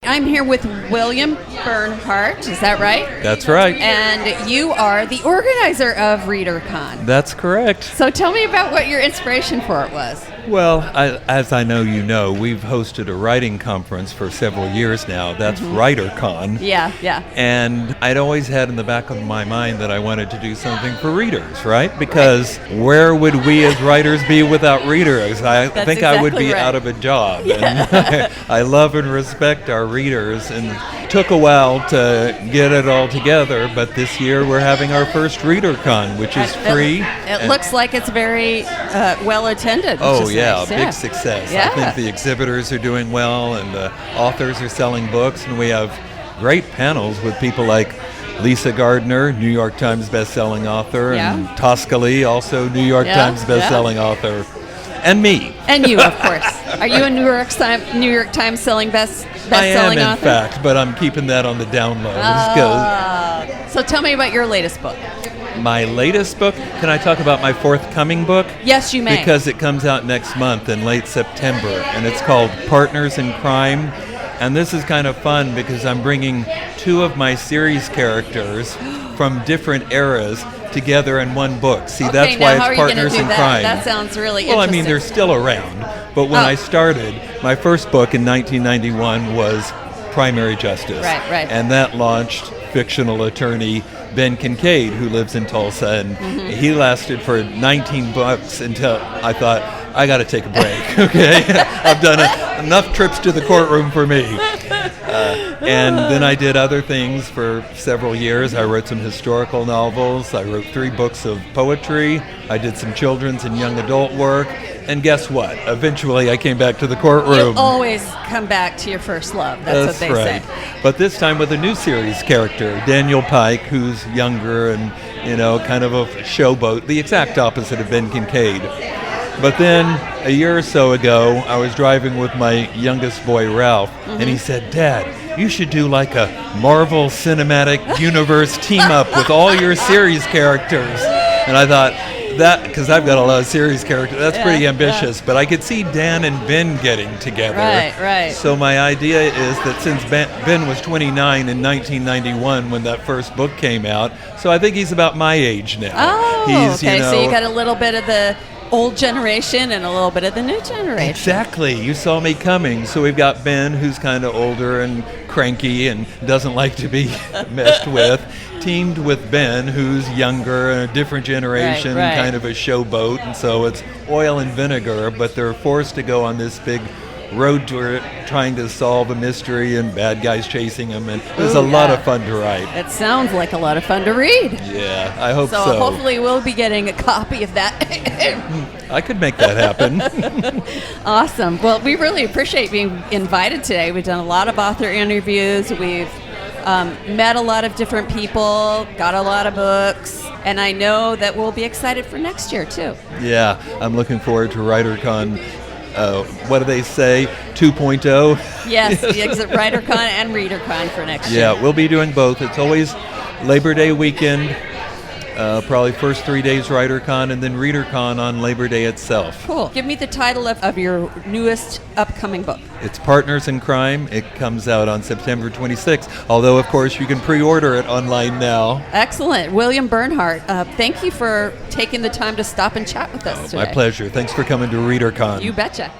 I'm here with William Bernhardt, is that right? That's right. And you are the organizer of ReaderCon. That's correct. So tell me about what your inspiration for it was. Well, as I know you know, we've hosted a writing conference for several years now. That's WriterCon. Yeah. And I'd always had in the back of my mind that I wanted to do something for readers, right? Because where would we as writers be without readers? I think I would be out of a job. Yeah. And I love and respect our readers, and it took a while to get it all together, but this year we're having our first ReaderCon, which is free. It looks like it's very well attended. Oh, nice. yeah, big success. Yeah. I think the exhibitors are doing well, and the authors are selling books, and we have great panels with people like Lisa Gardner, New York Times bestselling author, and Tosca, also New York Times bestselling author, and me. And you, of course. Are you a New York Times selling bestselling I am, in author? fact, but I'm keeping that on the down low. So tell me about your latest book. My latest book, can I talk about my forthcoming book? Yes, you may. Because it comes out next month in late September, and it's called Partners in Crime. And this is kind of fun because I'm bringing two of my series characters from different eras together in one book. See, that's why it's Partners in Crime. That sounds really interesting. Well, I mean, they're still around. But when I started, my first book in 1991 was Primary Justice. Right. And that launched fictional attorney Ben Kincaid, who lives in Tulsa, and he lasted for 19 books until I thought, I got to take a break, okay? I've done enough trips to the courtroom for me. And then I did other things for several years. I wrote some historical novels. I wrote 3 books of poetry. I did some children's and young adult work. And guess what? Eventually I came back to the courtroom. You always come back to your first love. That's what they say. But this time with a new series character, Daniel Pike, who's younger and, kind of a showboat, the exact opposite of Ben Kincaid. But then a year or so ago, I was driving with my youngest boy, Ralph, and he said, Dad, you should do like a Marvel Cinematic Universe team-up with all your series characters. And I thought, because I've got a lot of series characters, that's pretty ambitious, but I could see Dan and Ben getting together. Right. So my idea is that since Ben was 29 in 1991 when that first book came out, so I think he's about my age now. Oh, okay, so you got a little bit of the old generation and a little bit of the new generation. Exactly. You saw me coming. So we've got Ben, who's kind of older and cranky and doesn't like to be messed with, teamed with Ben, who's younger and a different generation, kind of a showboat. And so it's oil and vinegar, but they're forced to go on this big road tour trying to solve a mystery and bad guys chasing them, and it was a lot of fun to write. It sounds like a lot of fun to read. Yeah, I hope so. So hopefully we'll be getting a copy of that. I could make that happen. Awesome. Well, we really appreciate being invited today. We've done a lot of author interviews. We've met a lot of different people, got a lot of books, and I know that we'll be excited for next year too. Yeah, I'm looking forward to WriterCon. What do they say? 2.0? Yes, the WriterCon and ReaderCon for next year. Yeah, we'll be doing both. It's always Labor Day weekend, probably first 3 days WriterCon, and then ReaderCon on Labor Day itself. Cool. Give me the title of your newest upcoming book. It's Partners in Crime. It comes out on September 26th, although, of course, you can pre-order it online now. Excellent. William Bernhardt, thank you for taking the time to stop and chat with us today. My pleasure. Thanks for coming to ReaderCon. You betcha.